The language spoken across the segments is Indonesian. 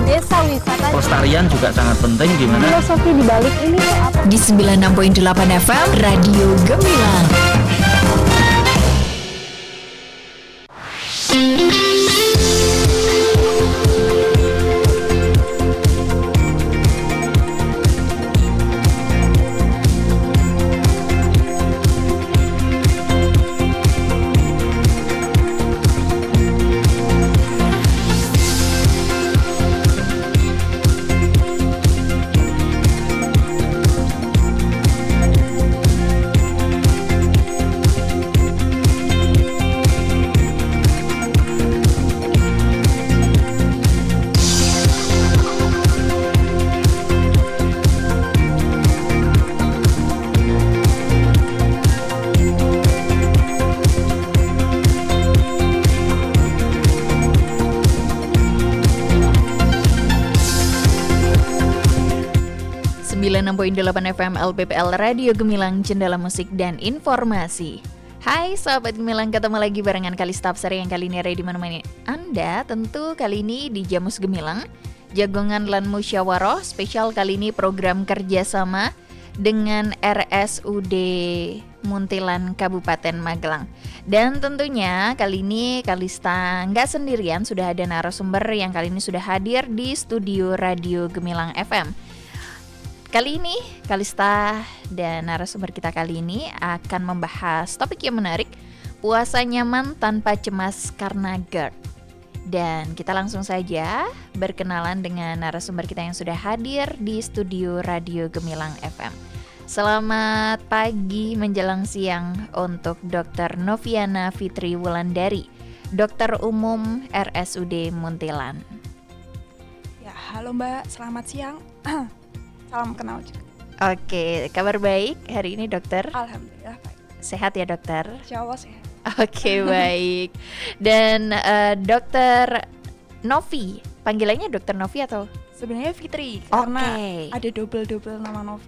desa wisata. Pelestarian juga sangat penting, gimana? Filosofi di balik ini tuh apa? Di 96.8 FM Radio Gemilang. .8 FM LPPL Radio Gemilang, Jendela Musik dan Informasi. Hai Sahabat Gemilang, ketemu lagi barengan Kalista Apsari yang kali ini ready menemani Anda. Tentu kali ini di Jamus Gemilang, Jagongan Lan Musyawarah. Spesial kali ini program kerjasama dengan RSUD Muntilan Kabupaten Magelang. Dan tentunya kali ini Kalista nggak sendirian, sudah ada narasumber yang kali ini sudah hadir di studio Radio Gemilang FM. Kali ini Kalista dan narasumber kita kali ini akan membahas topik yang menarik, puasa nyaman tanpa cemas karena GERD. Dan kita langsung saja berkenalan dengan narasumber kita yang sudah hadir di studio Radio Gemilang FM. Selamat pagi menjelang siang untuk Dr. Noviana Fitri Wulandari, Dokter Umum RSUD Muntilan. Ya, halo Mbak, selamat siang. Salam kenal juga. Oke, kabar baik hari ini dokter? Alhamdulillah baik. Sehat ya dokter? Insya Allah sehat. Oke, baik. Dan dokter Novi, panggilannya dokter Novi atau? Sebenarnya Fitri, karena ada double nama Novi.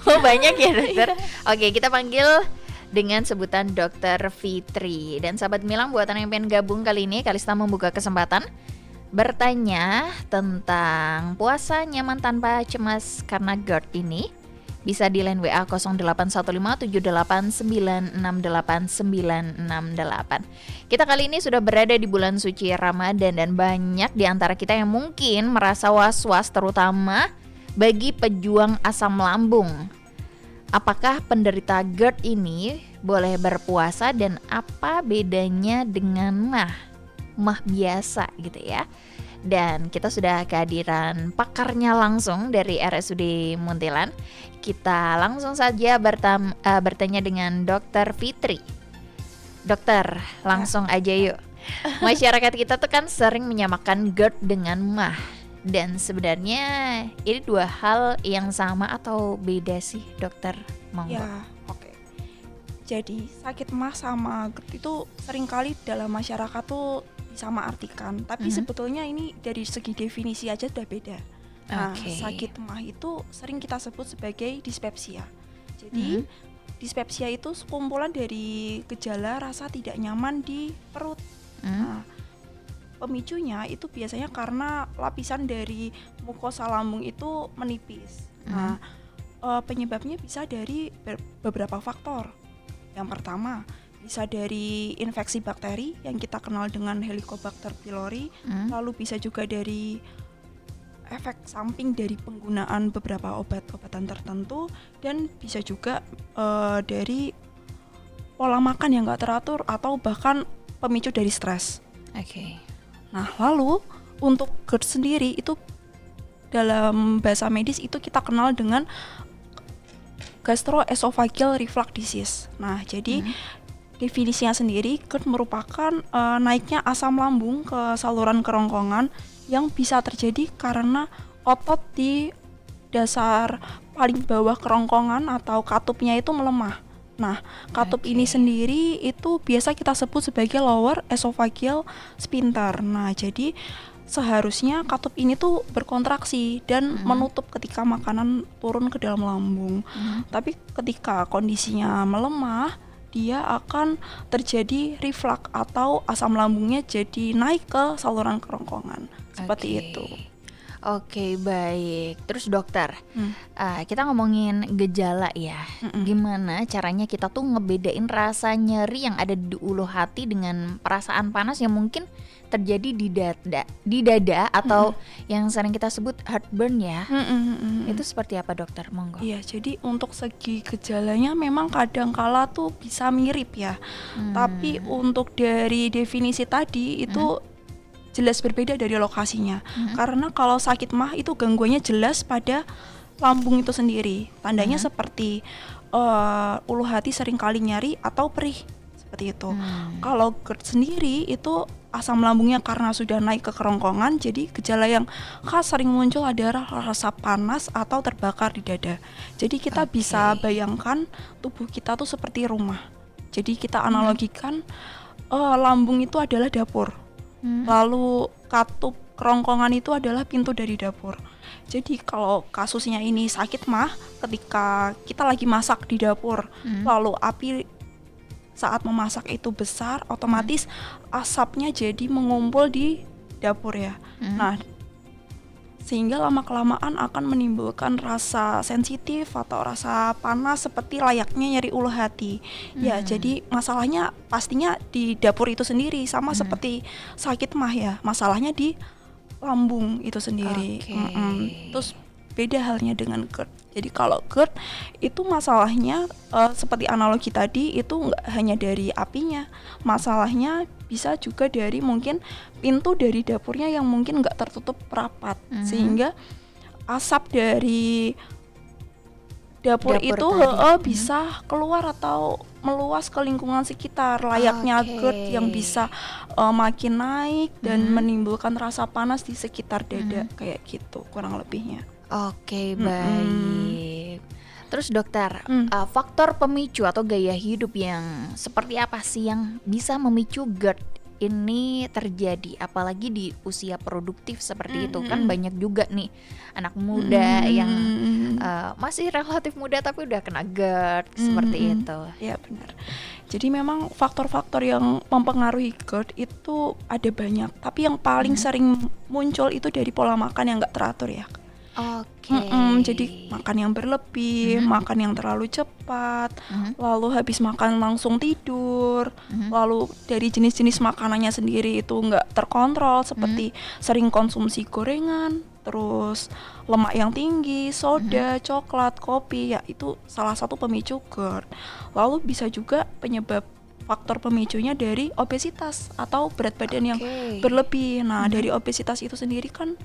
Oh banyak ya dokter? Oke, kita panggil dengan sebutan dokter Fitri. Dan sahabat Gemilang, buat yang pengen gabung kali ini, Kalista membuka kesempatan bertanya tentang puasa nyaman tanpa cemas karena GERD ini. Bisa di line WA 081578968968. Kita kali ini sudah berada di bulan suci Ramadan dan banyak di antara kita yang mungkin merasa was-was, terutama bagi pejuang asam lambung. Apakah penderita GERD ini boleh berpuasa dan apa bedanya dengan mah biasa gitu ya. Dan kita sudah kehadiran pakarnya langsung dari RSUD Muntilan. Kita langsung saja bertanya dengan Dokter Fitri. Dokter, langsung aja yuk. Masyarakat kita tuh kan sering menyamakan GERD dengan mah. Dan sebenarnya ini dua hal yang sama atau beda sih dokter? Monggo. Ya, oke. Jadi sakit mah sama GERD itu seringkali dalam masyarakat tuh disamaartikan, tapi sebetulnya ini dari segi definisi aja sudah beda. Nah, sakit mah itu sering kita sebut sebagai dispepsia. Jadi dispepsia itu sekumpulan dari gejala rasa tidak nyaman di perut. Nah, pemicunya itu biasanya karena lapisan dari mukosa lambung itu menipis. Nah, penyebabnya bisa dari beberapa faktor. Yang pertama, bisa dari infeksi bakteri yang kita kenal dengan Helicobacter pylori, lalu bisa juga dari efek samping dari penggunaan beberapa obat-obatan tertentu, dan bisa juga dari pola makan yang nggak teratur atau bahkan pemicu dari stres. Nah, lalu untuk GERD sendiri itu dalam bahasa medis itu kita kenal dengan gastroesophageal reflux disease. Nah, jadi definisinya sendiri, GERD merupakan naiknya asam lambung ke saluran kerongkongan yang bisa terjadi karena otot di dasar paling bawah kerongkongan atau katupnya itu melemah. Nah, katup ini sendiri itu biasa kita sebut sebagai lower esophageal sphincter. Nah, jadi seharusnya katup ini tuh berkontraksi dan menutup ketika makanan turun ke dalam lambung. Tapi ketika kondisinya melemah, dia akan terjadi reflux atau asam lambungnya jadi naik ke saluran kerongkongan. Seperti itu. Oke, baik. Terus dokter, Hmm. kita ngomongin gejala ya. Mm-mm. Gimana caranya kita tuh ngebedain rasa nyeri yang ada di ulu hati dengan perasaan panas yang mungkin terjadi di dada atau yang sering kita sebut heartburn ya. Itu seperti apa dokter? Monggo. Iya, jadi untuk segi gejalanya memang kadang-kala tuh bisa mirip ya. Tapi untuk dari definisi tadi itu jelas berbeda dari lokasinya. Karena kalau sakit mah itu gangguannya jelas pada lambung itu sendiri. Tandanya seperti ulu hati sering kali nyari atau perih seperti itu. Kalau GERD sendiri itu asam lambungnya karena sudah naik ke kerongkongan, jadi gejala yang khas sering muncul adalah rasa panas atau terbakar di dada. Jadi kita bisa bayangkan tubuh kita tuh seperti rumah. Jadi kita analogikan lambung itu adalah dapur. Lalu katup kerongkongan itu adalah pintu dari dapur. Jadi kalau kasusnya ini sakit mah, ketika kita lagi masak di dapur, lalu api saat memasak itu besar, otomatis asapnya jadi mengumpul di dapur ya. Nah, sehingga lama-kelamaan akan menimbulkan rasa sensitif atau rasa panas seperti layaknya nyeri ulu hati. Ya, jadi masalahnya pastinya di dapur itu sendiri, sama seperti sakit mah ya. Masalahnya di lambung itu sendiri. Terus beda halnya dengan GERD. Jadi kalau GERD itu masalahnya seperti analogi tadi itu nggak hanya dari apinya, masalahnya bisa juga dari mungkin pintu dari dapurnya yang mungkin nggak tertutup rapat, sehingga asap dari dapur itu bisa keluar atau meluas ke lingkungan sekitar, layaknya GERD yang bisa makin naik dan menimbulkan rasa panas di sekitar dada, kayak gitu kurang lebihnya. Oke, baik. Terus dokter, faktor pemicu atau gaya hidup yang seperti apa sih yang bisa memicu GERD ini terjadi? Apalagi di usia produktif seperti itu kan banyak juga nih anak muda yang masih relatif muda tapi udah kena GERD seperti itu. Ya benar. Jadi memang faktor-faktor yang mempengaruhi GERD itu ada banyak, tapi yang paling sering muncul itu dari pola makan yang nggak teratur ya. Oke. Jadi makan yang berlebih, makan yang terlalu cepat, lalu habis makan langsung tidur, lalu dari jenis-jenis makanannya sendiri itu nggak terkontrol seperti sering konsumsi gorengan, terus lemak yang tinggi, soda, coklat, kopi, ya itu salah satu pemicu GERD. Lalu bisa juga penyebab faktor pemicunya dari obesitas atau berat badan yang berlebih. Nah, dari obesitas itu sendiri kan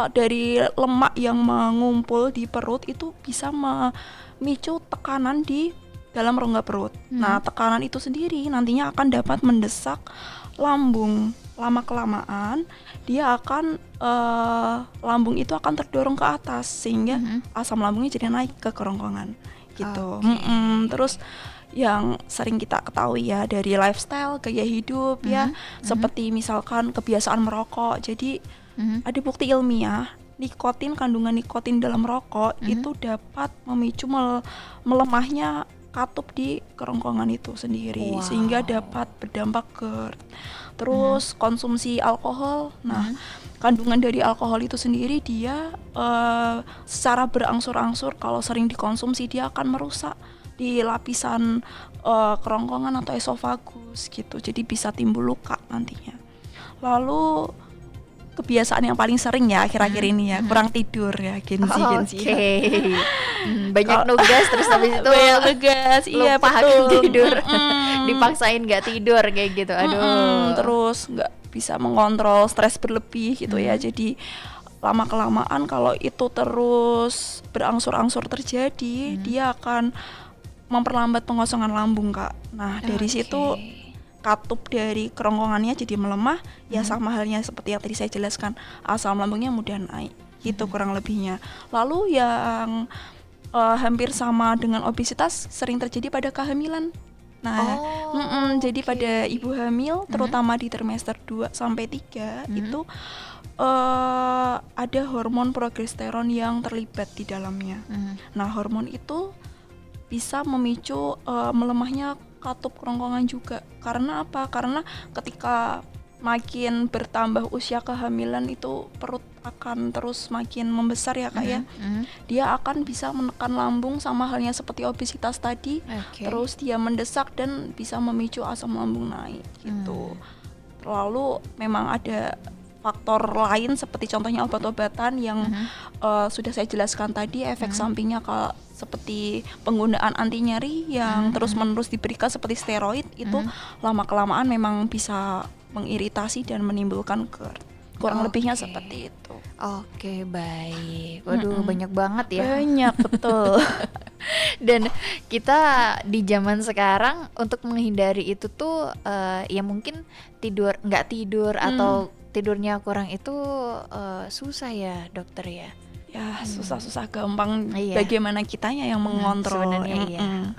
dari lemak yang mengumpul di perut itu bisa memicu tekanan di dalam rongga perut. Nah, tekanan itu sendiri nantinya akan dapat mendesak lambung. Lama-kelamaan dia akan lambung itu akan terdorong ke atas sehingga asam lambungnya jadi naik ke kerongkongan gitu. Terus yang sering kita ketahui ya dari lifestyle, gaya hidup ya, seperti misalkan kebiasaan merokok. Jadi ada bukti ilmiah kandungan nikotin dalam rokok itu dapat memicu melemahnya katup di kerongkongan itu sendiri, sehingga dapat berdampak GERD. Terus konsumsi alkohol, nah kandungan dari alkohol itu sendiri dia secara berangsur-angsur kalau sering dikonsumsi dia akan merusak di lapisan kerongkongan atau esofagus gitu, jadi bisa timbul luka nantinya. Lalu kebiasaan yang paling sering ya akhir-akhir ini ya kurang tidur ya, Genzi. Banyak nugas terus habis itu nugas, iya lupa betul. tidur, dipaksain nggak tidur kayak gitu, aduh. Terus nggak bisa mengontrol stres berlebih gitu ya, jadi lama-kelamaan kalau itu terus berangsur-angsur terjadi, dia akan memperlambat pengosongan lambung, Kak. Nah, dari situ katup dari kerongkongannya jadi melemah, ya sama halnya seperti yang tadi saya jelaskan, asam lambungnya mudah naik. Gitu kurang lebihnya. Lalu yang hampir sama dengan obesitas sering terjadi pada kehamilan. Nah, jadi pada ibu hamil terutama di trimester 2 sampai 3 itu ada hormon progesteron yang terlibat di dalamnya. Nah, hormon itu bisa memicu melemahnya katup kerongkongan juga. Karena apa? Karena ketika semakin bertambah usia kehamilan itu perut akan terus makin membesar ya Kak ya. Dia akan bisa menekan lambung sama halnya seperti obesitas tadi. Terus dia mendesak dan bisa memicu asam lambung naik gitu. Lalu memang ada faktor lain seperti contohnya obat-obatan yang sudah saya jelaskan tadi, efek sampingnya kalau seperti penggunaan anti nyeri yang terus-menerus diberikan seperti steroid itu lama-kelamaan memang bisa mengiritasi dan menimbulkan GERD. Kurang lebihnya seperti itu. Oke, baik. Waduh, banyak banget ya. Banyak, betul. Dan kita di zaman sekarang untuk menghindari itu tuh ya mungkin nggak tidur atau tidurnya kurang itu susah ya dokter ya. Ya susah-susah gampang. Bagaimana kitanya yang mengontrol. Sebenarnya iya.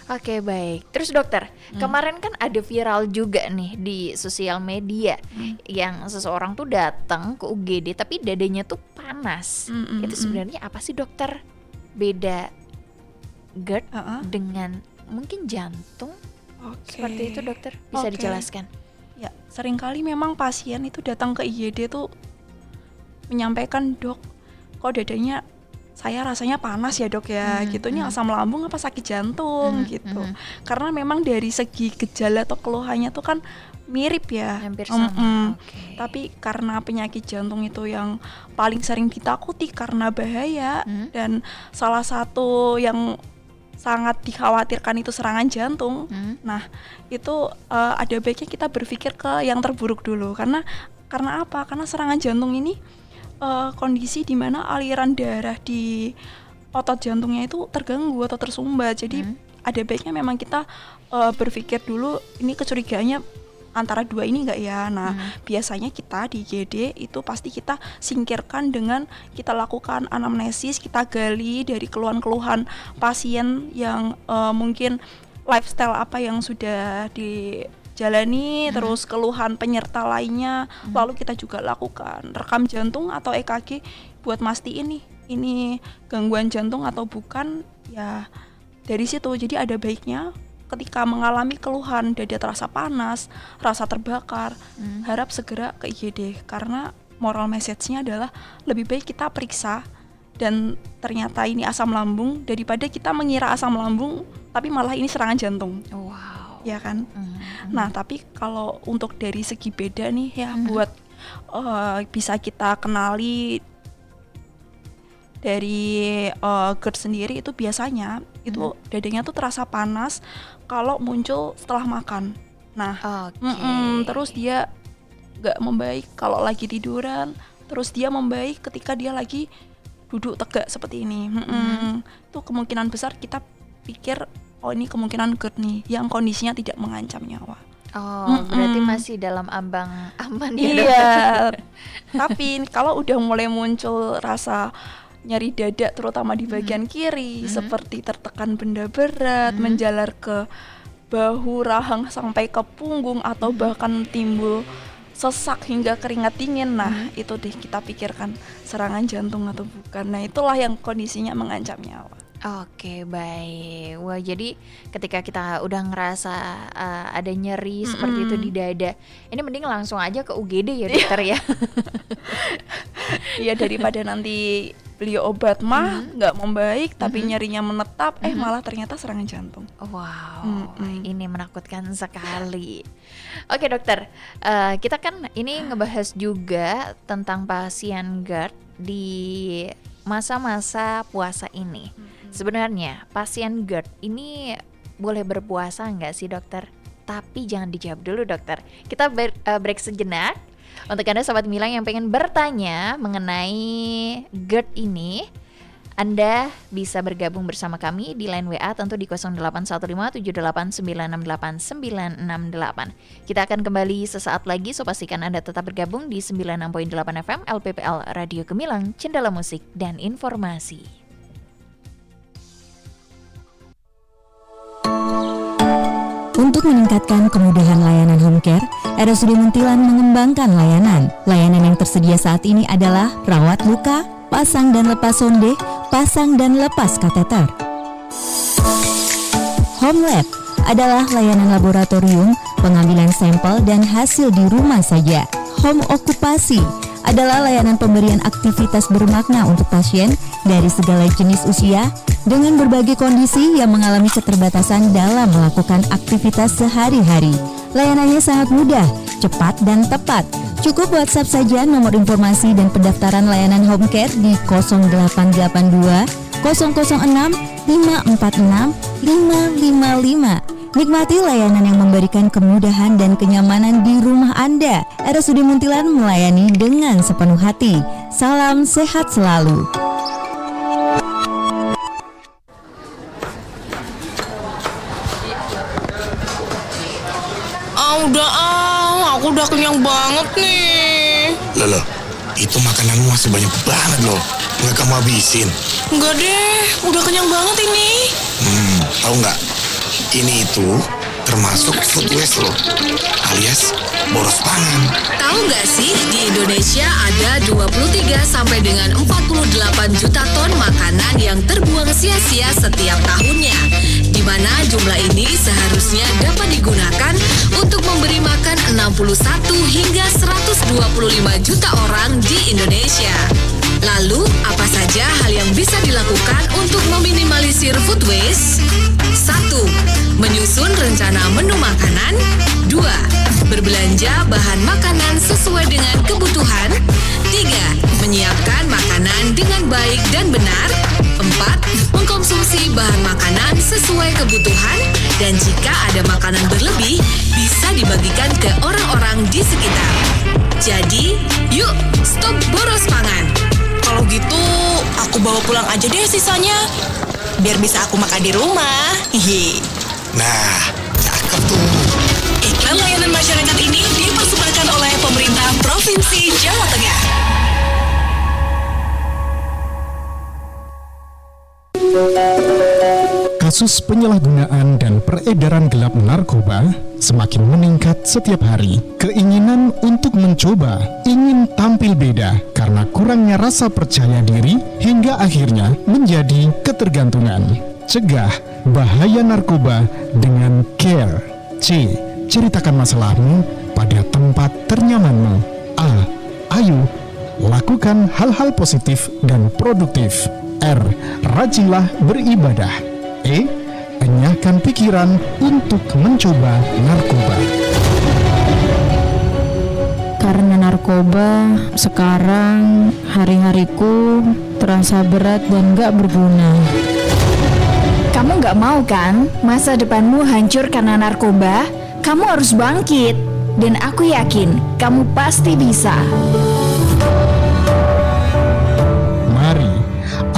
Oke, baik. Terus dokter, kemarin kan ada viral juga nih di sosial media yang seseorang tuh datang ke UGD tapi dadanya tuh panas. Itu sebenarnya apa sih dokter? Beda GERD dengan mungkin jantung? Seperti itu dokter, bisa dijelaskan? Ya, seringkali memang pasien itu datang ke IGD tuh menyampaikan, dok, kok dadanya saya rasanya panas ya dok ya, gitu. Ini asam lambung apa sakit jantung gitu. Karena memang dari segi gejala atau keluhannya tuh kan mirip ya. Hampir sama. Tapi karena penyakit jantung itu yang paling sering ditakuti karena bahaya dan salah satu yang sangat dikhawatirkan itu serangan jantung. Nah, itu ada baiknya kita berpikir ke yang terburuk dulu. Karena apa? Karena serangan jantung ini kondisi di mana aliran darah di otot jantungnya itu terganggu atau tersumbat. Jadi ada baiknya memang kita berpikir dulu ini kecurigaannya antara dua ini enggak ya. Nah, biasanya kita di IGD itu pasti kita singkirkan dengan kita lakukan anamnesis, kita gali dari keluhan-keluhan pasien yang mungkin lifestyle apa yang sudah dijalani, terus keluhan penyerta lainnya, lalu kita juga lakukan rekam jantung atau EKG buat mastiin nih ini gangguan jantung atau bukan ya. Dari situ jadi ada baiknya ketika mengalami keluhan dada terasa panas, rasa terbakar, harap segera ke IGD karena moral message-nya adalah lebih baik kita periksa dan ternyata ini asam lambung daripada kita mengira asam lambung tapi malah ini serangan jantung. Ya kan? Nah, tapi kalau untuk dari segi beda nih ya buat bisa kita kenali dari GERD sendiri itu biasanya itu dadanya tuh terasa panas kalau muncul setelah makan. Nah, terus dia nggak membaik kalau lagi tiduran, terus dia membaik ketika dia lagi duduk tegak seperti ini. Itu kemungkinan besar kita pikir oh ini kemungkinan GERD nih yang kondisinya tidak mengancam nyawa. Berarti masih dalam ambang aman ya. Iya. Tapi kalau udah mulai muncul rasa nyeri dada terutama di bagian kiri seperti tertekan benda berat, menjalar ke bahu, rahang sampai ke punggung atau bahkan timbul sesak hingga keringat dingin. Nah, itu deh kita pikirkan serangan jantung atau bukan. Nah, itulah yang kondisinya mengancam nyawa. Oke, baik. Wah, jadi ketika kita udah ngerasa ada nyeri seperti itu di dada, ini mending langsung aja ke UGD ya dokter ya. Iya, daripada nanti beli obat mah nggak membaik tapi nyerinya menetap, malah ternyata serangan jantung. Wow, ini menakutkan sekali. Oke dokter, kita kan ini ngebahas juga tentang pasien GERD di masa-masa puasa ini. Sebenarnya pasien GERD ini boleh berpuasa nggak sih dokter? Tapi jangan dijawab dulu dokter. Kita break sejenak. Untuk Anda Sobat Milang yang pengen bertanya mengenai GERD ini, Anda bisa bergabung bersama kami di line WA tentu di 081578968968. Kita akan kembali sesaat lagi, so pastikan Anda tetap bergabung di 96.8 FM LPPL Radio Gemilang, Cendala Musik dan Informasi. Untuk meningkatkan kemudahan layanan home care, RSUD Muntilan mengembangkan layanan. Layanan yang tersedia saat ini adalah rawat luka, pasang dan lepas sonde, pasang dan lepas kateter. Home Lab adalah layanan laboratorium, pengambilan sampel dan hasil di rumah saja. Home okupasi adalah layanan pemberian aktivitas bermakna untuk pasien dari segala jenis usia dengan berbagai kondisi yang mengalami keterbatasan dalam melakukan aktivitas sehari-hari. Layanannya sangat mudah, cepat, dan tepat. Cukup WhatsApp saja nomor informasi dan pendaftaran layanan home care di 0882 006 546 555. Nikmati layanan yang memberikan kemudahan dan kenyamanan di rumah Anda. RSUD Muntilan melayani dengan sepenuh hati. Salam sehat selalu. Aku udah kenyang banget nih. Loh, itu makananmu masih banyak banget loh. Nggak kamu habisin? Enggak deh, udah kenyang banget ini. Tahu nggak? Ini itu termasuk food waste loh, alias boros pangan. Tahu nggak sih, di Indonesia ada 23 sampai dengan 48 juta ton makanan yang terbuang sia-sia setiap tahunnya, di mana jumlah ini seharusnya dapat digunakan untuk memberi makan 61 hingga 125 juta orang di Indonesia. Lalu, apa saja hal yang bisa dilakukan untuk meminimalisir food waste? 1. Menyusun rencana menu makanan. 2. Berbelanja bahan makanan sesuai dengan kebutuhan. 3. Menyiapkan makanan dengan baik dan benar. 4. Mengkonsumsi bahan makanan sesuai kebutuhan. Dan jika ada makanan berlebih, bisa dibagikan ke orang-orang di sekitar. Jadi, yuk stop boros pangan. Kalau gitu, aku bawa pulang aja deh sisanya. Biar bisa aku makan di rumah. Hihi. Nah, cakep tuh. Iklan layanan masyarakat ini dipersembahkan oleh pemerintah Provinsi Jawa Tengah. Kasus penyalahgunaan dan peredaran gelap narkoba semakin meningkat setiap hari. Keinginan untuk mencoba, ingin tampil beda karena kurangnya rasa percaya diri hingga akhirnya menjadi ketergantungan. Cegah bahaya narkoba dengan CARE. C. Ceritakan masalahmu pada tempat ternyamanmu. A. Ayo, lakukan hal-hal positif dan produktif. R. Rajinlah beribadah. E. Enyahkan pikiran untuk mencoba narkoba. Karena narkoba, sekarang hari-hariku terasa berat dan gak berguna. Kamu gak mau kan masa depanmu hancur karena narkoba? Kamu harus bangkit. Dan aku yakin kamu pasti bisa. Mari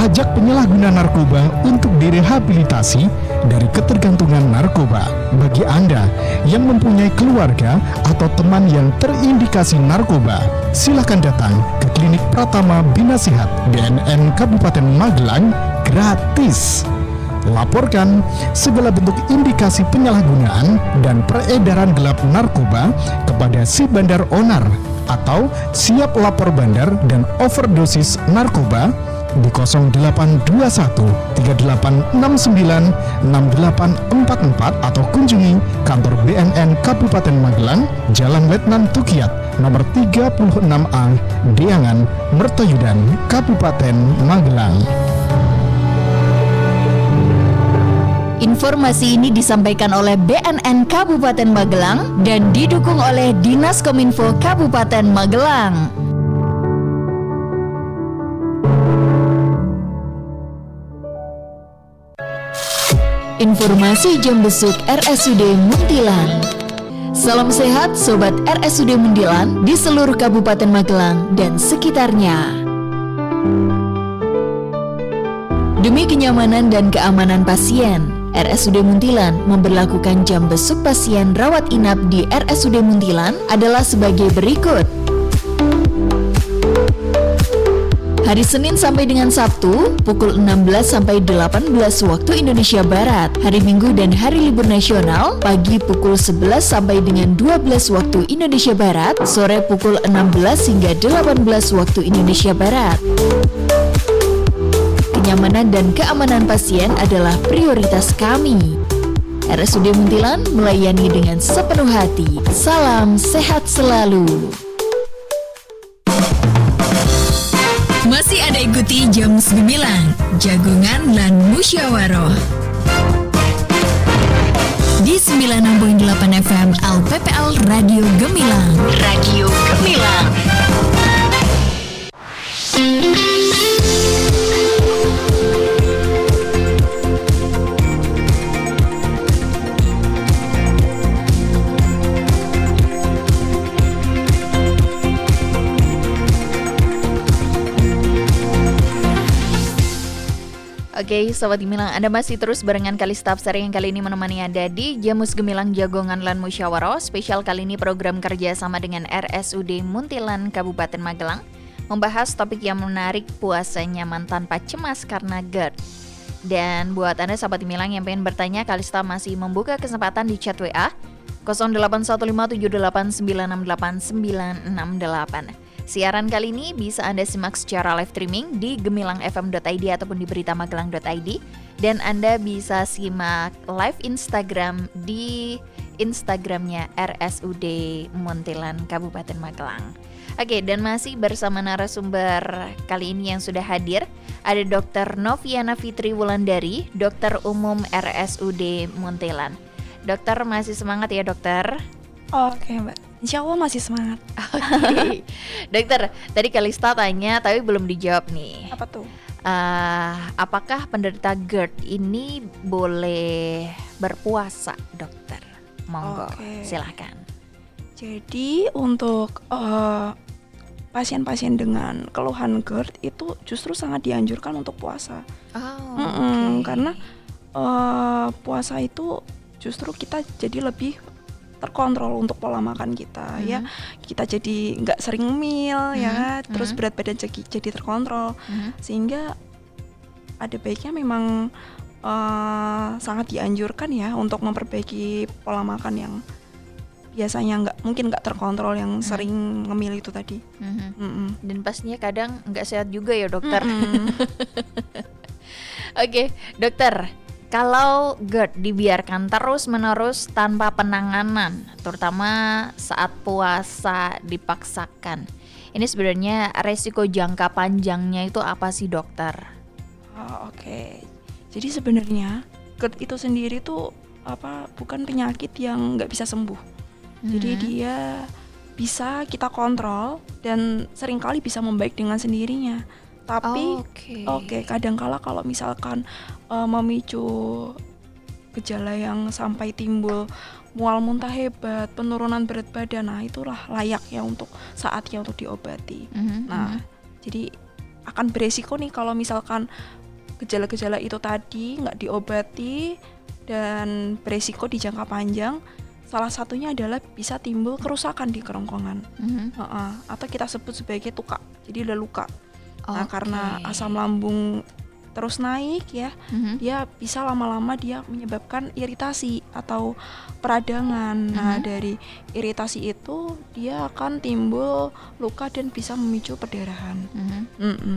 ajak penyalahguna narkoba untuk direhabilitasi dari ketergantungan narkoba. Bagi Anda yang mempunyai keluarga atau teman yang terindikasi narkoba, silakan datang ke Klinik Pratama Binasihat BNN Kabupaten Magelang gratis. Laporkan segala bentuk indikasi penyalahgunaan dan peredaran gelap narkoba kepada si bandar onar atau siap lapor bandar dan overdosis narkoba di 0821 3869 6844 atau kunjungi kantor BNN Kabupaten Magelang, Jalan Letnan Tukiat, nomor 36A, Deangan, Mertoyudan, Kabupaten Magelang. Informasi ini disampaikan oleh BNN Kabupaten Magelang dan didukung oleh Dinas Kominfo Kabupaten Magelang. Informasi jam besuk RSUD Muntilan. Salam sehat Sobat RSUD Muntilan di seluruh Kabupaten Magelang dan sekitarnya. Demi kenyamanan dan keamanan pasien, RSUD Muntilan memberlakukan jam besuk pasien rawat inap di RSUD Muntilan adalah sebagai berikut. Hari Senin sampai dengan Sabtu, pukul 16 sampai 18 waktu Indonesia Barat. Hari Minggu dan hari libur nasional, pagi pukul 11 sampai dengan 12 waktu Indonesia Barat, sore pukul 16 hingga 18 waktu Indonesia Barat. Kenyamanan dan keamanan pasien adalah prioritas kami. RSUD Muntilan melayani dengan sepenuh hati. Salam sehat selalu. Masih ada ikuti Jamus Gemilang, Jagongan lan Musyawaroh di 96.8 FM LPPL Radio Gemilang. Radio Gemilang. Oke, Sobat Gemilang, Anda masih terus barengan Kalista Absari yang kali ini menemani Anda di Jamus Gemilang Jagongan lan Musyawaroh. Spesial kali ini program kerja sama dengan RSUD Muntilan Kabupaten Magelang membahas topik yang menarik, puasa nyaman tanpa cemas karena GERD. Dan buat Anda Sobat Gemilang yang pengen bertanya, Kalista masih membuka kesempatan di chat WA 081578968968. Siaran kali ini bisa Anda simak secara live streaming di gemilangfm.id ataupun di beritamagelang.id, dan Anda bisa simak live Instagram di Instagramnya RSUD Muntilan Kabupaten Magelang. Oke, dan masih bersama narasumber kali ini yang sudah hadir, ada Dr. Noviana Fitri Wulandari, Dokter Umum RSUD Muntilan. Dokter, masih semangat ya dokter? Oke Mbak, insya Allah masih semangat. Oke. Dokter, tadi Kalista tanya tapi belum dijawab nih. Apa tuh? Apakah penderita GERD ini boleh berpuasa, dokter? Monggo, silahkan. Jadi untuk pasien-pasien dengan keluhan GERD itu justru sangat dianjurkan untuk puasa. Karena puasa itu justru kita jadi lebih terkontrol untuk pola makan kita, ya. Kita jadi nggak sering ngemil, ya. Terus berat badan jadi terkontrol, sehingga ada baiknya memang sangat dianjurkan ya untuk memperbaiki pola makan yang biasanya mungkin nggak terkontrol, yang sering ngemil itu tadi. Dan pastinya kadang nggak sehat juga ya dokter. Oke, dokter. Kalau GERD dibiarkan terus-menerus tanpa penanganan, terutama saat puasa dipaksakan, ini sebenarnya resiko jangka panjangnya itu apa sih dokter? Oke. Jadi sebenarnya GERD itu sendiri tuh bukan penyakit yang nggak bisa sembuh. Jadi dia bisa kita kontrol dan seringkali bisa membaik dengan sendirinya. Tapi kadangkala kalau misalkan memicu gejala yang sampai timbul mual muntah hebat, penurunan berat badan, nah itulah layaknya untuk saatnya untuk diobati. Jadi akan beresiko nih kalau misalkan gejala-gejala itu tadi nggak diobati dan beresiko di jangka panjang. Salah satunya adalah bisa timbul kerusakan di kerongkongan, atau kita sebut sebagai tuka, jadi udah luka. Nah, karena asam lambung terus naik ya, dia bisa lama-lama dia menyebabkan iritasi atau peradangan. Nah, dari iritasi itu dia akan timbul luka dan bisa memicu perdarahan.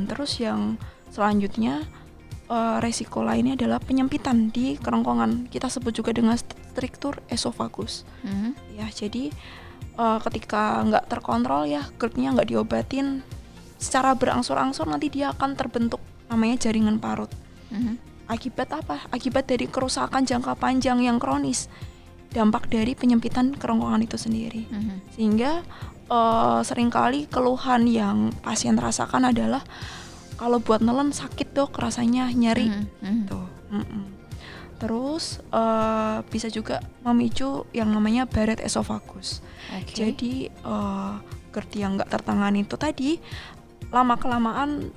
Terus yang selanjutnya resiko lainnya adalah penyempitan di kerongkongan. Kita sebut juga dengan struktur esofagus. Ya, jadi ketika nggak terkontrol ya, GERD-nya nggak diobatin, secara berangsur-angsur nanti dia akan terbentuk namanya jaringan parut. Akibat apa? Akibat dari kerusakan jangka panjang yang kronis, dampak dari penyempitan kerongkongan itu sendiri. Sehingga seringkali keluhan yang pasien rasakan adalah kalau buat nelen sakit dok, rasanya nyeri. Tuh. Terus bisa juga memicu yang namanya Barrett esophagus. Jadi GERD yang nggak tertangani itu tadi lama-kelamaan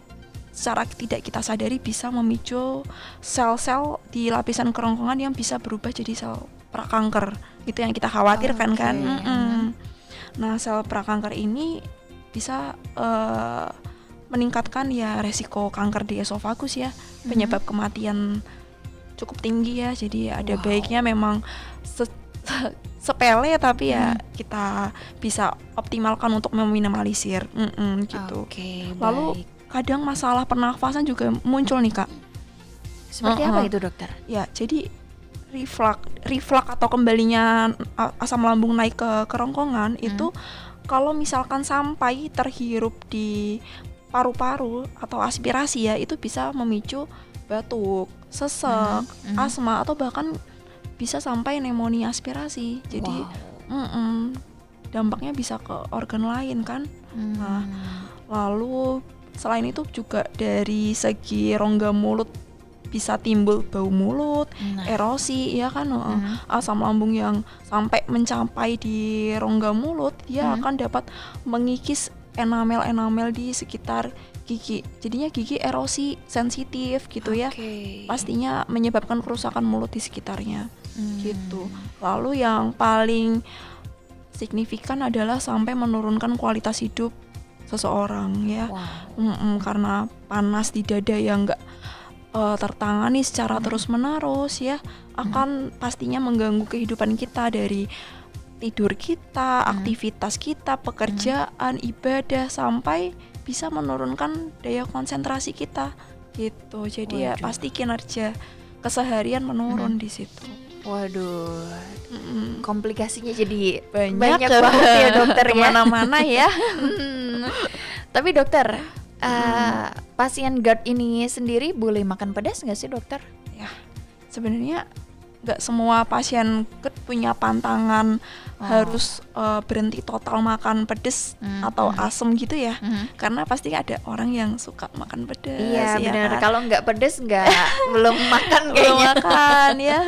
secara tidak kita sadari bisa memicu sel-sel di lapisan kerongkongan yang bisa berubah jadi sel prakanker. Itu yang kita khawatirkan kan. Nah, sel prakanker ini bisa meningkatkan ya resiko kanker di esofagus ya, penyebab kematian cukup tinggi ya. Jadi ada baiknya memang sepele tapi ya kita bisa optimalkan untuk meminimalisir gitu. Lalu kadang masalah pernafasan juga muncul nih Kak. Seperti apa itu dokter? Ya, jadi reflux atau kembalinya asam lambung naik ke kerongkongan itu kalau misalkan sampai terhirup di paru-paru atau aspirasi ya, itu bisa memicu batuk, sesek, asma, atau bahkan bisa sampai pneumonia aspirasi. Jadi dampaknya bisa ke organ lain kan. Nah, lalu selain itu juga dari segi rongga mulut bisa timbul bau mulut, erosi ya kan. Asam lambung yang sampai mencapai di rongga mulut, dia akan dapat mengikis enamel di sekitar gigi. Jadinya gigi erosi, sensitif gitu ya. Pastinya menyebabkan kerusakan mulut di sekitarnya. Gitu. Lalu yang paling signifikan adalah sampai menurunkan kualitas hidup seseorang ya. Karena panas di dada yang enggak tertangani secara terus-menerus ya, akan pastinya mengganggu kehidupan kita, dari tidur kita, aktivitas kita, pekerjaan, ibadah, sampai bisa menurunkan daya konsentrasi kita gitu. Jadi ya pasti kinerja keseharian menurun di situ. Waduh, komplikasinya jadi Banyak banget ya dokter ya. Kemana-mana ya. Tapi dokter, pasien GERD ini sendiri boleh makan pedas nggak sih dokter? Ya, sebenarnya nggak semua pasien GERD punya pantangan harus berhenti total makan pedas atau asam gitu ya. Karena pasti ada orang yang suka makan pedas. Iya ya benar. kan? Kalau nggak pedas nggak belum makan Belum kayaknya. makan ya.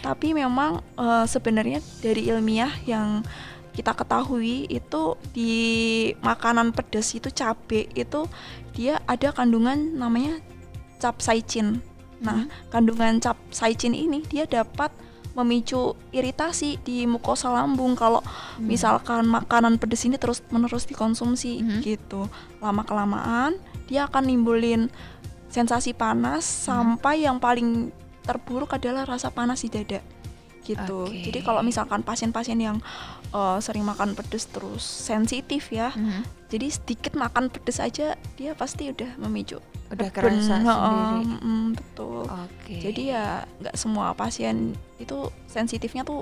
Tapi memang sebenarnya dari ilmiah yang kita ketahui itu di makanan pedas itu, cabai itu dia ada kandungan namanya capsaicin. Nah, kandungan capsaicin ini dia dapat memicu iritasi di mukosa lambung kalau misalkan makanan pedas ini terus-menerus dikonsumsi gitu. Lama-kelamaan dia akan nimbulin sensasi panas sampai yang paling terburuk adalah rasa panas di dada gitu. Jadi kalau misalkan pasien-pasien yang sering makan pedas terus sensitif ya, jadi sedikit makan pedas aja dia pasti udah memicu, udah kerasa sendiri. Betul. Jadi ya nggak semua pasien itu sensitifnya tuh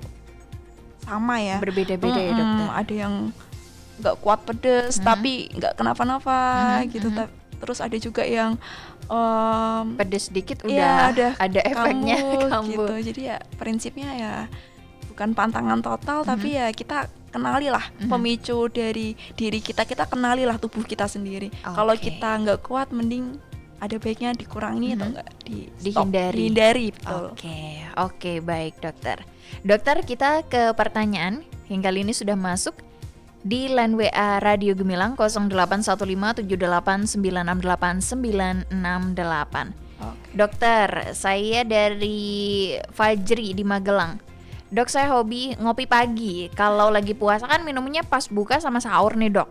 sama ya, berbeda-beda ya dokter. Ada yang nggak kuat pedas tapi nggak kenapa-napa gitu. Terus ada juga yang pedas sedikit ya, udah ada efeknya kambuh. Gitu. Jadi ya prinsipnya ya bukan pantangan total, tapi ya kita kenalilah pemicu dari diri kita kenalilah tubuh kita sendiri. Kalau kita nggak kuat, mending ada baiknya dikurangi atau enggak dihindari. Betul. Oke, baik dokter. Dokter, kita ke pertanyaan yang kali ini sudah masuk di line WA Radio Gemilang 081578968968. Dokter, saya dari Fajri di Magelang. Dok, saya hobi ngopi pagi. Kalau lagi puasa kan minumnya pas buka sama sahur nih dok.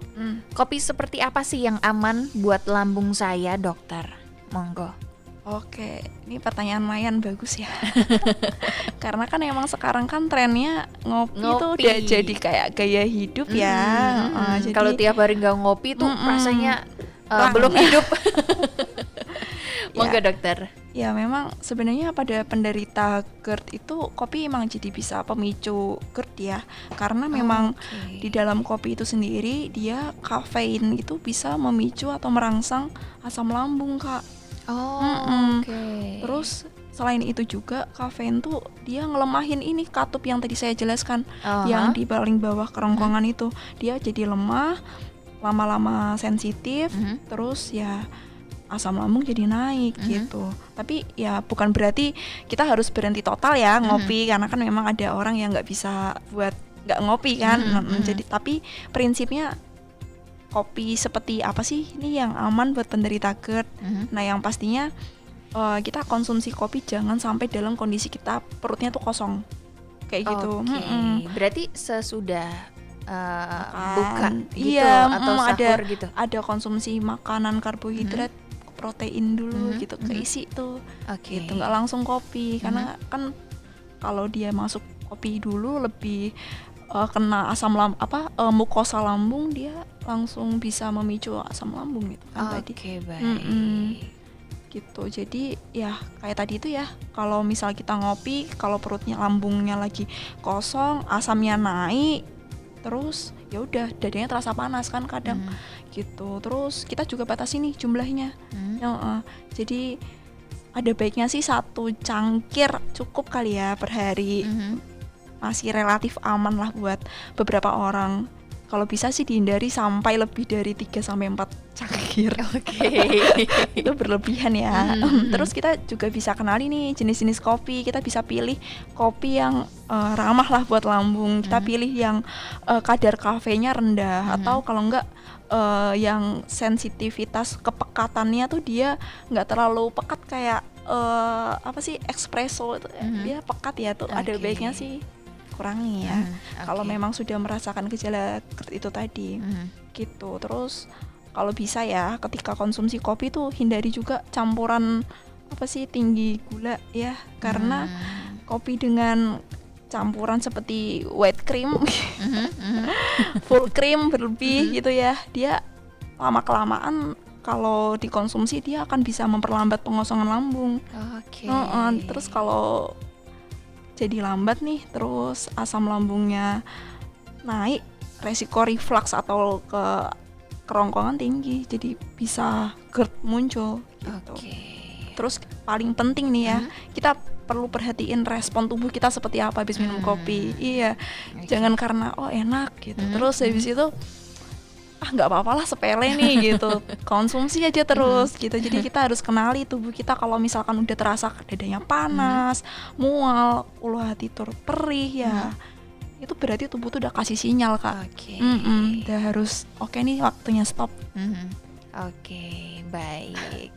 Kopi seperti apa sih yang aman buat lambung saya dokter? Monggo. Oke, ini pertanyaan lumayan bagus ya. Karena kan emang sekarang kan trennya ngopi tuh udah jadi kayak gaya hidup ya. Jadi kalau tiap hari nggak ngopi tuh rasanya belum hidup. Monggo dokter. Ya memang sebenarnya pada penderita GERD itu kopi emang jadi bisa pemicu GERD ya. Karena memang di dalam kopi itu sendiri dia kafein itu bisa memicu atau merangsang asam lambung, Kak. Terus selain itu juga kafein tuh dia ngelemahin ini katup yang tadi saya jelaskan, yang di paling bawah kerongkongan itu. Dia jadi lemah, lama-lama sensitif, terus ya asam lambung jadi naik gitu. Tapi ya bukan berarti kita harus berhenti total ya ngopi, karena kan memang ada orang yang nggak bisa buat nggak ngopi kan. Jadi tapi prinsipnya kopi seperti apa sih ini yang aman buat penderita GERD? Nah yang pastinya kita konsumsi kopi jangan sampai dalam kondisi kita perutnya tuh kosong kayak gitu. Berarti sesudah buka gitu atau sahur gitu? Ada konsumsi makanan karbohidrat, protein dulu gitu, keisi tuh gitu, nggak langsung kopi. Karena kan kalau dia masuk kopi dulu lebih kena asam lambung mukosa lambung, dia langsung bisa memicu asam lambung gitu kan tadi. Baik. gitu. Jadi ya kayak tadi itu ya, kalau misal kita ngopi, kalau perutnya lambungnya lagi kosong, asamnya naik, terus ya udah dadanya terasa panas kan kadang gitu. Terus kita juga batasi nih jumlahnya. Jadi ada baiknya sih 1 cangkir cukup kali ya per hari. Masih relatif aman lah buat beberapa orang. Kalau bisa sih dihindari sampai lebih dari 3-4 cangkir. Itu berlebihan ya. Terus kita juga bisa kenali nih jenis-jenis kopi. Kita bisa pilih kopi yang ramah lah buat lambung. Kita pilih yang kadar kafeinnya rendah, atau kalau enggak yang sensitivitas kepekatannya tuh dia nggak terlalu pekat kayak espresso itu. Dia pekat ya tuh. Ada baiknya sih kurangi ya. Kalau memang sudah merasakan gejala GERD itu tadi. Gitu. Terus kalau bisa ya ketika konsumsi kopi tuh hindari juga campuran tinggi gula ya, karena kopi dengan campuran seperti white cream, full cream berlebih gitu ya, dia lama kelamaan kalau dikonsumsi dia akan bisa memperlambat pengosongan lambung. Terus kalau jadi lambat nih, terus asam lambungnya naik, resiko reflux atau kerongkongan tinggi, jadi bisa GERD muncul gitu. Terus paling penting nih ya, kita perlu perhatiin respon tubuh kita seperti apa habis minum kopi. Jangan karena enak gitu, terus habis itu nggak apa-apa lah, sepele nih gitu, konsumsi aja terus gitu. Jadi kita harus kenali tubuh kita. Kalau misalkan udah terasa dadanya panas, mual, ulu hati turut perih ya, itu berarti tubuh tuh udah kasih sinyal Kak. Udah harus oke nih, waktunya stop. Baik.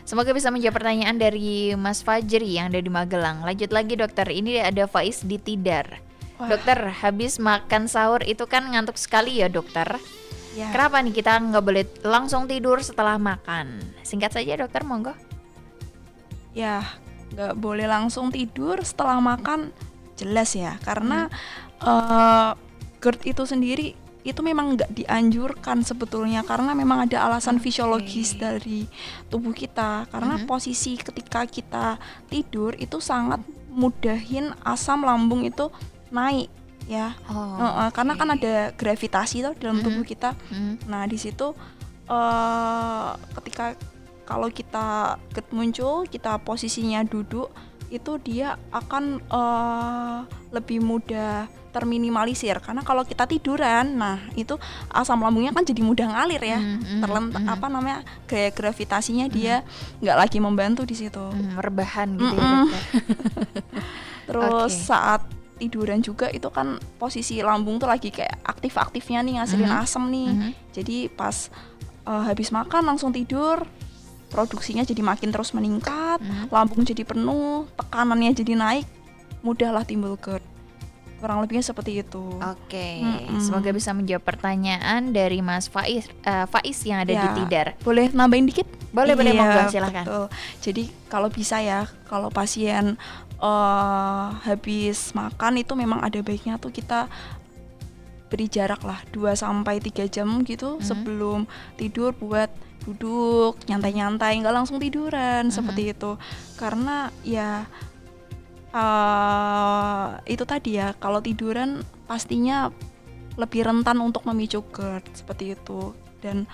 Semoga bisa menjawab pertanyaan dari Mas Fajri yang ada di Magelang. Lanjut lagi dokter, ini ada Faiz di Tidar. Dokter, habis makan sahur itu kan ngantuk sekali ya dokter. Kenapa nih kita nggak boleh langsung tidur setelah makan? Singkat saja dokter, monggo. Ya, nggak boleh langsung tidur setelah makan, jelas ya, karena GERD itu sendiri itu memang nggak dianjurkan sebetulnya, karena memang ada alasan fisiologis dari tubuh kita. Karena posisi ketika kita tidur itu sangat mudahin asam lambung itu naik ya. Karena kan ada gravitasi tuh dalam tubuh kita. Nah di situ ketika kalau kita GERD muncul, kita posisinya duduk, itu dia akan lebih mudah terminimalisir. Karena kalau kita tiduran, nah itu asam lambungnya kan jadi mudah ngalir ya, gaya gravitasinya dia nggak lagi membantu di situ, rebahan gitu ya dokter. Terus saat tiduran juga itu kan posisi lambung tuh lagi kayak aktif-aktifnya nih, ngasilin asam nih. Jadi pas habis makan langsung tidur, produksinya jadi makin terus meningkat, lambung jadi penuh, tekanannya jadi naik, mudahlah timbul GERD. Kurang lebihnya seperti itu. Semoga bisa menjawab pertanyaan dari Mas Faiz yang ada di Tidar. Boleh nambahin dikit? Boleh monggo, silakan. Betul. Jadi kalau bisa ya, kalau pasien habis makan itu memang ada baiknya tuh kita beri jarak lah 2-3 jam gitu sebelum tidur buat duduk nyantai-nyantai, nggak langsung tiduran seperti itu. Karena ya itu tadi ya, kalau tiduran pastinya lebih rentan untuk memicu GERD seperti itu. Dan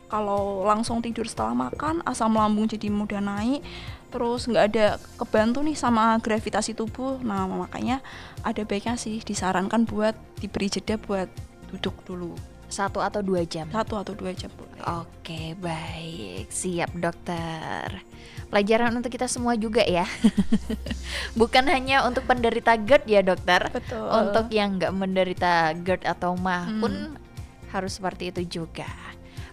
kalau langsung tidur setelah makan, asam lambung jadi mudah naik, terus nggak ada kebantu nih sama gravitasi tubuh. Nah makanya ada baiknya sih disarankan buat diberi jeda buat duduk dulu 1 atau 2 jam. 1 atau 2 jam boleh. Oke, baik, siap dokter. Pelajaran untuk kita semua juga ya. Bukan hanya untuk penderita GERD ya dokter. Betul. Untuk yang nggak menderita GERD atau MAH pun harus seperti itu juga.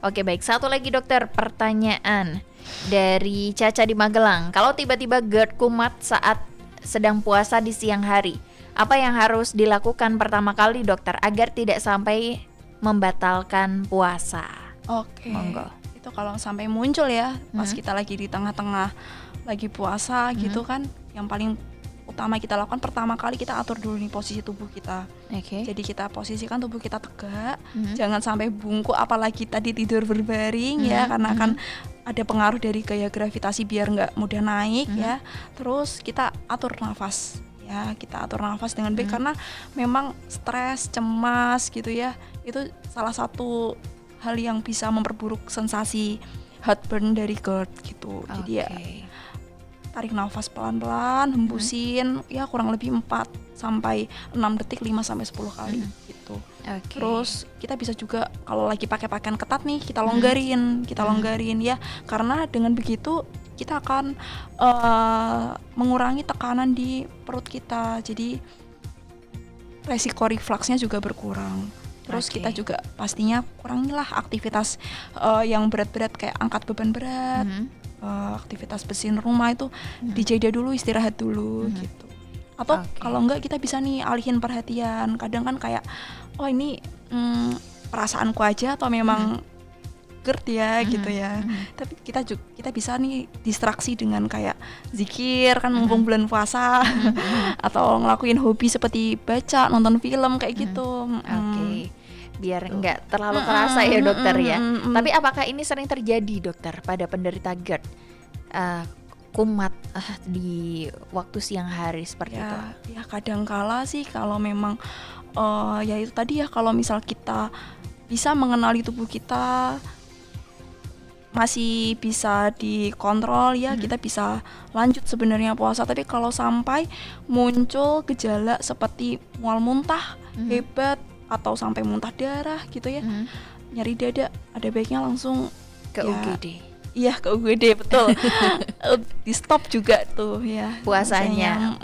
Oke, baik, satu lagi dokter, pertanyaan dari Caca di Magelang. Kalau tiba-tiba GERD kumat saat sedang puasa di siang hari, apa yang harus dilakukan pertama kali dokter agar tidak sampai membatalkan puasa? Monggo. Itu kalau sampai muncul ya pas kita lagi di tengah-tengah lagi puasa gitu kan, yang paling utama kita lakukan pertama kali kita atur dulu nih posisi tubuh kita. Jadi kita posisikan tubuh kita tegak, jangan sampai bungkuk, apalagi tadi tidur berbaring ya, karena akan ada pengaruh dari gaya gravitasi biar nggak mudah naik ya. Terus kita atur nafas ya, kita atur nafas dengan baik karena memang stres, cemas gitu ya, itu salah satu hal yang bisa memperburuk sensasi heartburn dari GERD gitu. Jadi ya tarik nafas pelan-pelan, hembusin ya kurang lebih 4 sampai 6 detik, 5 sampai 10 kali gitu. Terus kita bisa juga kalau lagi pakai pakaian ketat nih, kita longgarin ya, karena dengan begitu kita akan mengurangi tekanan di perut kita. Jadi resiko refluksnya juga berkurang. Terus kita juga pastinya kurangilah aktivitas yang berat-berat kayak angkat beban berat, aktivitas bersihin rumah itu dijeda dulu, istirahat dulu gitu. Atau kalau enggak kita bisa nih alihin perhatian. Kadang kan kayak oh ini perasaanku aja atau memang GERD ya gitu ya. Tapi kita bisa nih distraksi dengan kayak zikir kan mumpung bulan puasa atau ngelakuin hobi seperti baca, nonton film kayak gitu. Biar enggak terlalu kerasa ya dokter ya. Tapi apakah ini sering terjadi dokter pada penderita GERD? Kumat di waktu siang hari seperti itu. Ya kadangkala sih kalau memang ya itu tadi ya, kalau misal kita bisa mengenali tubuh kita masih bisa dikontrol ya, kita bisa lanjut sebenarnya puasa. Tapi kalau sampai muncul gejala seperti mual muntah hebat atau sampai muntah darah gitu ya, nyeri dada, ada baiknya langsung ke UGD. Iya, ke UGD betul. Di stop juga tuh ya puasanya.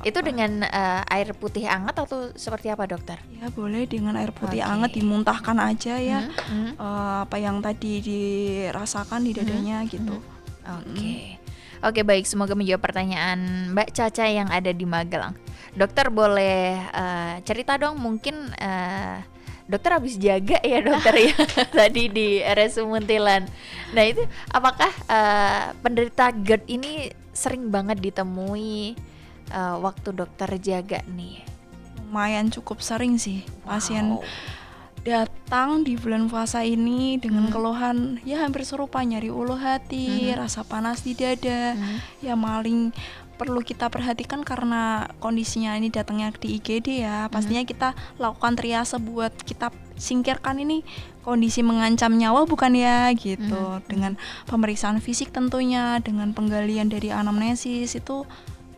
Itu dengan air putih hangat atau seperti apa dokter? Ya boleh dengan air putih hangat, dimuntahkan aja ya apa yang tadi dirasakan di dadanya gitu. Oke, baik, semoga menjawab pertanyaan Mbak Caca yang ada di Magelang. Dokter boleh cerita dong, mungkin dokter habis jaga ya dokter ya tadi di RSU Muntilan. Nah itu apakah penderita GERD ini sering banget ditemui waktu dokter jaga nih? Lumayan cukup sering sih pasien datang di bulan puasa ini dengan keluhan ya hampir serupa, nyeri ulu hati, rasa panas di dada. Ya paling perlu kita perhatikan karena kondisinya ini datangnya di IGD ya, pastinya kita lakukan triase buat kita singkirkan ini kondisi mengancam nyawa bukan ya gitu. Dengan pemeriksaan fisik tentunya, dengan penggalian dari anamnesis itu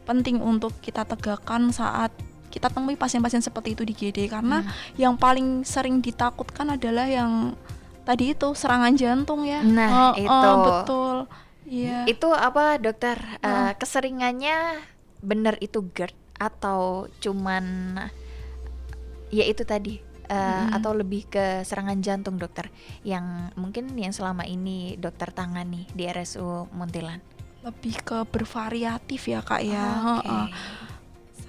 penting untuk kita tegakkan saat kita temui pasien-pasien seperti itu di IGD, karena yang paling sering ditakutkan adalah yang tadi itu serangan jantung ya. Nah itu betul. Iya. Itu apa dokter? Keseringannya benar itu GERD atau cuman ya itu tadi atau lebih ke serangan jantung dokter yang mungkin yang selama ini dokter tangani di RSU Muntilan? Lebih ke bervariatif ya kak ya.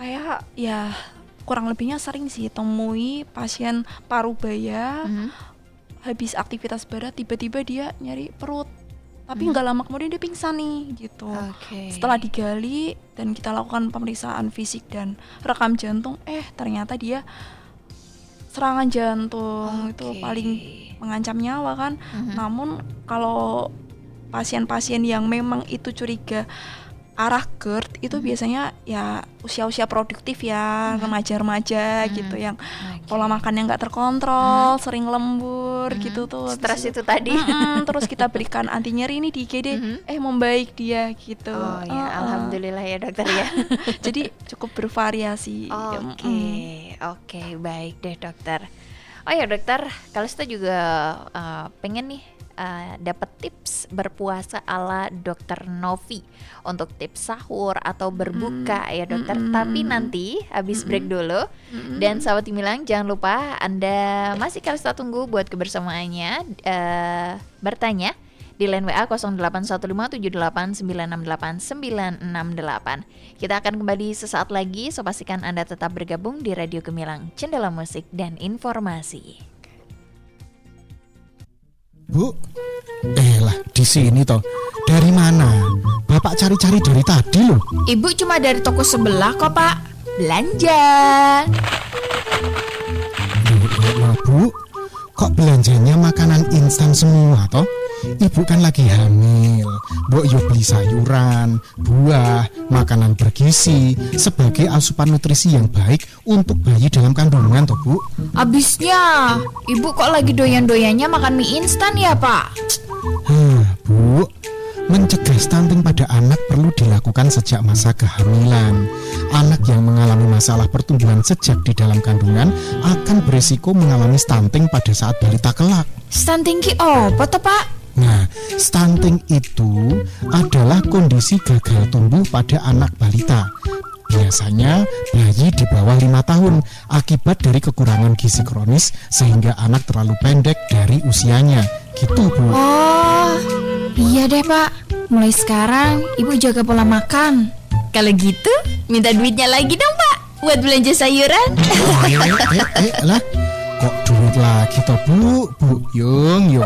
Saya ya kurang lebihnya sering sih temui pasien parubaya habis aktivitas berat tiba-tiba dia nyari perut. Tapi nggak lama kemudian dia pingsan nih gitu. Setelah digali dan kita lakukan pemeriksaan fisik dan rekam jantung, ternyata dia serangan jantung. Itu paling mengancam nyawa kan. Namun kalau pasien-pasien yang memang itu curiga arah GERD itu biasanya ya usia-usia produktif ya, remaja-remaja gitu yang pola makannya nggak terkontrol, sering lembur gitu tuh. Stres itu tadi. Terus kita berikan anti nyeri nih di IGD, membaik dia gitu. Alhamdulillah ya dokter ya. Jadi cukup bervariasi. Oke, baik deh dokter. Oh ya dokter, kalau kita juga pengen nih dapat tips berpuasa ala Dokter Novi untuk tips sahur atau berbuka ya dokter. Tapi nanti habis break dulu. Dan sahabat Gemilang, jangan lupa Anda masih Kalista tunggu buat kebersamaannya bertanya di line WA 081578968968. Kita akan kembali sesaat lagi, so pastikan Anda tetap bergabung di Radio Gemilang, Cendela Musik dan Informasi. Bu, lah di sini toh. Dari mana? Bapak cari-cari dari tadi loh. Ibu cuma dari toko sebelah kok pak. Belanja. Loh, Bu, kok belanjanya makanan instan semua toh? ibu kan lagi hamil. Mbok yo beli sayuran, buah, makanan bergizi sebagai asupan nutrisi yang baik untuk bayi dalam kandungan toh, Bu. Abisnya, ibu kok lagi doyan-doyannya makan mie instan ya, Pak? Bu, mencegah stunting pada anak perlu dilakukan sejak masa kehamilan. Anak yang mengalami masalah pertumbuhan sejak di dalam kandungan akan berisiko mengalami stunting pada saat balita kelak. Stunting ki apa toh, Pak? Nah, stunting itu adalah kondisi gagal tumbuh pada anak balita. Biasanya bayi di bawah 5 tahun akibat dari kekurangan gizi kronis sehingga anak terlalu pendek dari usianya. Gitu, Bu. Oh, iya deh, Pak. Mulai sekarang ibu jaga pola makan. Kalau gitu, minta duitnya lagi dong, Pak, buat belanja sayuran. Lah, kok duit lagi toh, Bu? Bu, yung.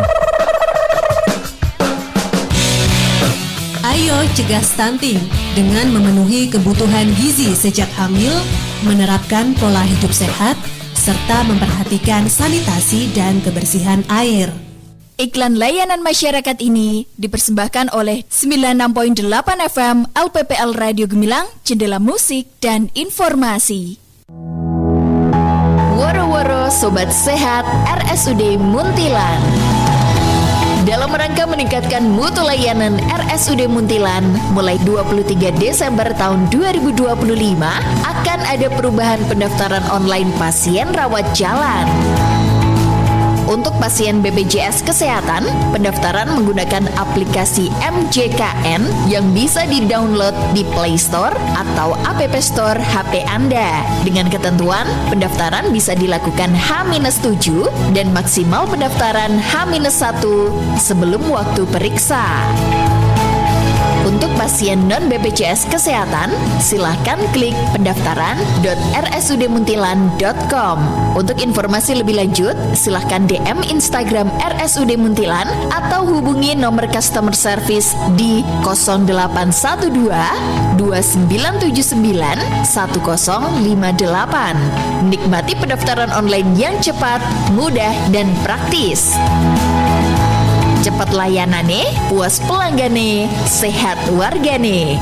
Ayo cegah stunting dengan memenuhi kebutuhan gizi sejak hamil, menerapkan pola hidup sehat, serta memperhatikan sanitasi dan kebersihan air. Iklan layanan masyarakat ini dipersembahkan oleh 96.8 FM LPPL Radio Gemilang, Jendela Musik dan Informasi. Woro-woro Sobat Sehat RSUD Muntilan. Dalam rangka meningkatkan mutu layanan RSUD Muntilan, mulai 23 Desember tahun 2025 akan ada perubahan pendaftaran online pasien rawat jalan. Untuk pasien BPJS Kesehatan, pendaftaran menggunakan aplikasi MJKN yang bisa di-download di Play Store atau App Store HP Anda. Dengan ketentuan, pendaftaran bisa dilakukan H-7 dan maksimal pendaftaran H-1 sebelum waktu periksa. Untuk pasien non-BPJS Kesehatan, silahkan klik pendaftaran.rsudmuntilan.com. Untuk informasi lebih lanjut, silahkan DM Instagram RSUD Muntilan atau hubungi nomor customer service di 0812 2979 1058. Nikmati pendaftaran online yang cepat, mudah, dan praktis. Cepat layanane, puas pelangganane, sehat wargane.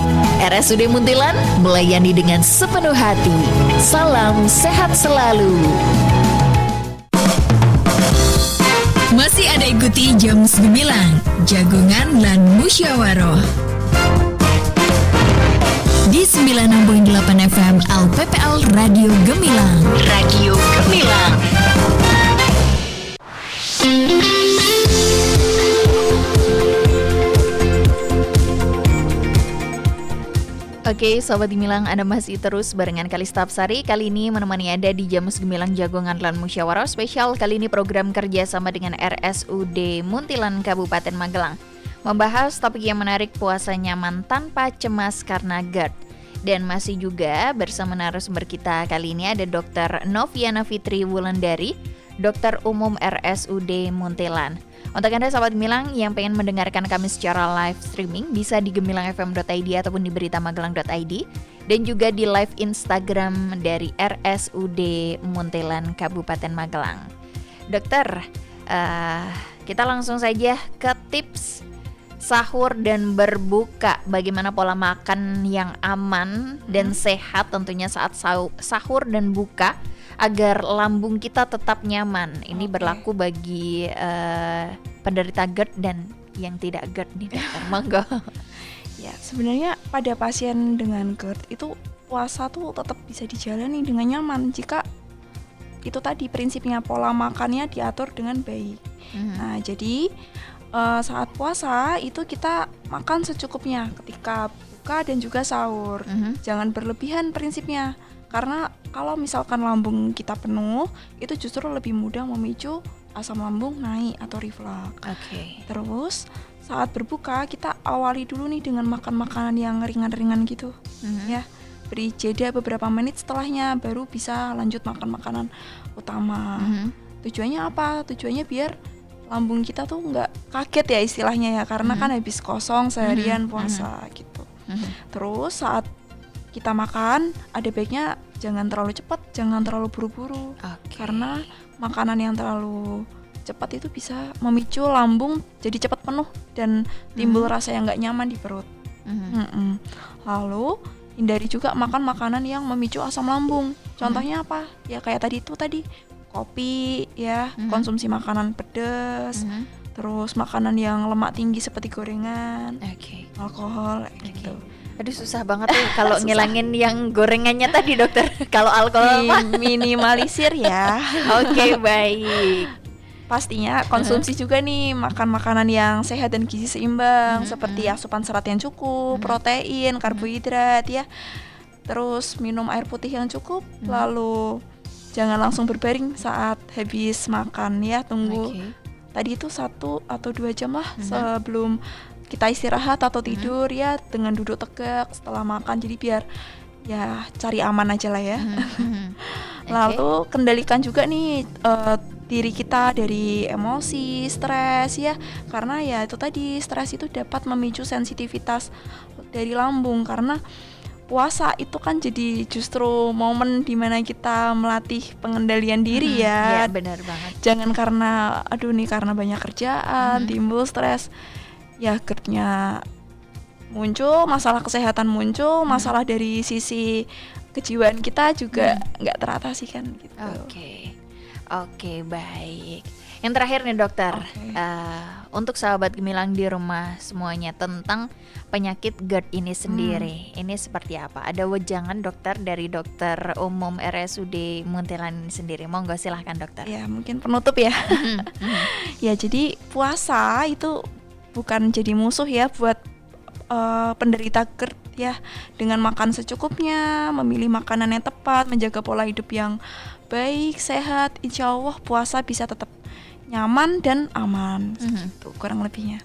RSUD Muntilan melayani dengan sepenuh hati. Salam sehat selalu. Masih ada ikuti Jamus Gemilang, Jagongan lan Musyawaroh di 96.8 FM LPPL Radio Gemilang. Radio Gemilang. Oke, Sobat Gemilang, Anda masih terus barengan Kalistapsari. Kali ini menemani Anda di Jamus Gemilang Jagongan lan Musyawarah Spesial. Kali ini program kerja sama dengan RSUD Muntilan Kabupaten Magelang, membahas topik yang menarik, puasa nyaman tanpa cemas karena GERD. Dan masih juga bersama narasumber kita kali ini ada Dr. Noviana Fitri Wulandari, Dokter Umum RSUD Muntilan. Untuk Anda sahabat Gemilang yang pengen mendengarkan kami secara live streaming, bisa di gemilangfm.id ataupun di beritamagelang.id, dan juga di live Instagram dari RSUD Muntilan Kabupaten Magelang. Dokter, kita langsung saja ke tips sahur dan berbuka. Bagaimana pola makan yang aman dan sehat tentunya saat sahur dan buka, agar lambung kita tetap nyaman. Ini berlaku bagi penderita GERD dan yang tidak GERD nih, dokter. Monggo. Ya, sebenarnya pada pasien dengan GERD itu puasa tuh tetap bisa dijalani dengan nyaman jika itu tadi prinsipnya pola makannya diatur dengan baik. Nah, jadi saat puasa itu kita makan secukupnya ketika buka dan juga sahur. Jangan berlebihan prinsipnya. Karena kalau misalkan lambung kita penuh, itu justru lebih mudah memicu asam lambung naik atau reflux. Terus saat berbuka kita awali dulu nih dengan makan makanan yang ringan-ringan gitu, ya. Beri jeda beberapa menit setelahnya, baru bisa lanjut makan makanan utama. Tujuannya apa? Tujuannya biar lambung kita tuh nggak kaget ya istilahnya ya, karena kan habis kosong seharian puasa gitu. Terus saat kita makan, ada baiknya jangan terlalu cepat, jangan terlalu buru-buru. Karena makanan yang terlalu cepat itu bisa memicu lambung jadi cepat penuh dan timbul rasa yang nggak nyaman di perut. Lalu hindari juga makan makanan yang memicu asam lambung. Contohnya apa? Ya kayak tadi kopi ya, konsumsi makanan pedas, terus makanan yang lemak tinggi seperti gorengan, alkohol gitu. Aduh susah banget tuh kalau ngilangin yang gorengannya tadi dokter. Kalau alkohol minimalisir ya. Oke, baik. Pastinya konsumsi juga nih makan makanan yang sehat dan gizi seimbang seperti asupan serat yang cukup, protein, karbohidrat ya. Terus minum air putih yang cukup, lalu jangan langsung berbaring saat habis makan ya, tunggu tadi itu 1 atau 2 jam lah sebelum kita istirahat atau tidur ya, dengan duduk tegak setelah makan, jadi biar ya cari aman aja lah ya. Lalu kendalikan juga nih diri kita dari emosi, stres ya, karena ya itu tadi stres itu dapat memicu sensitivitas dari lambung, karena puasa itu kan jadi justru momen dimana kita melatih pengendalian diri ya. Iya benar banget. Jangan karena karena banyak kerjaan timbul stres ya, GERD-nya muncul, masalah kesehatan muncul, masalah dari sisi kejiwaan kita juga nggak teratasi kan gitu. Oke, baik. Yang terakhir nih dokter, untuk sahabat Gemilang di rumah semuanya tentang penyakit GERD ini sendiri, ini seperti apa? Ada wejangan dokter dari dokter umum RSUD Muntilan ini sendiri? Monggo silahkan dokter. Ya mungkin penutup ya. Ya jadi puasa itu bukan jadi musuh ya buat penderita GERD ya, dengan makan secukupnya, memilih makanan yang tepat, menjaga pola hidup yang baik, sehat, insya Allah puasa bisa tetap nyaman dan aman. Gitu, kurang lebihnya.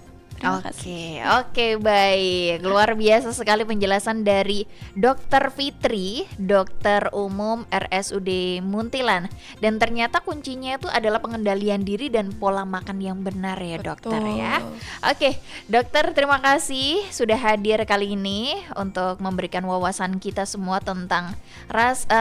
Oke, baik. Luar biasa sekali penjelasan dari Dokter Fitri, dokter umum RSUD Muntilan. Dan ternyata kuncinya itu adalah pengendalian diri dan pola makan yang benar ya dokter ya. Oke, dokter terima kasih sudah hadir kali ini untuk memberikan wawasan kita semua tentang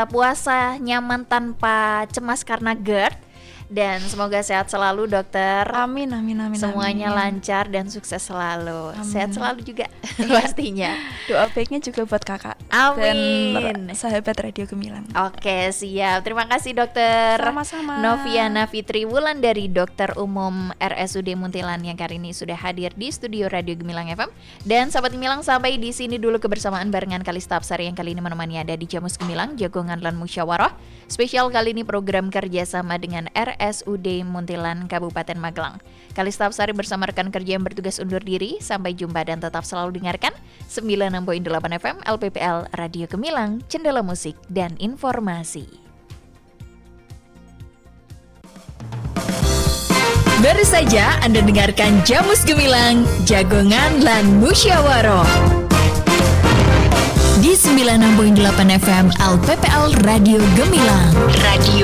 puasa nyaman tanpa cemas karena GERD. Dan semoga sehat selalu dokter. Amin. Semuanya lancar dan sukses selalu. Sehat selalu juga pastinya. Doa baiknya juga buat kakak. Amin. Dan sahabat Radio Gemilang. Oke, siap. Terima kasih dokter. Sama-sama. Noviana Fitri Wulan dari Dokter Umum RSUD Muntilan yang kali ini sudah hadir di studio Radio Gemilang FM. Dan sahabat Gemilang, sampai di sini dulu kebersamaan barengan Kalista Apsari yang kali ini menemani Anda di Jamus Gemilang, Jagongan lan Musyawarah. Spesial kali ini program kerjasama dengan RSUD Muntilan Kabupaten Magelang. Kalista Apsari bersama rekan kerja yang bertugas undur diri. Sampai jumpa dan tetap selalu dengarkan 96.8 FM LPPL Radio Gemilang, Cendela Musik dan Informasi. Baru saja Anda dengarkan Jamus Gemilang, Jagongan lan Musyawarah di 96.8 FM LPPL Radio Gemilang. Radio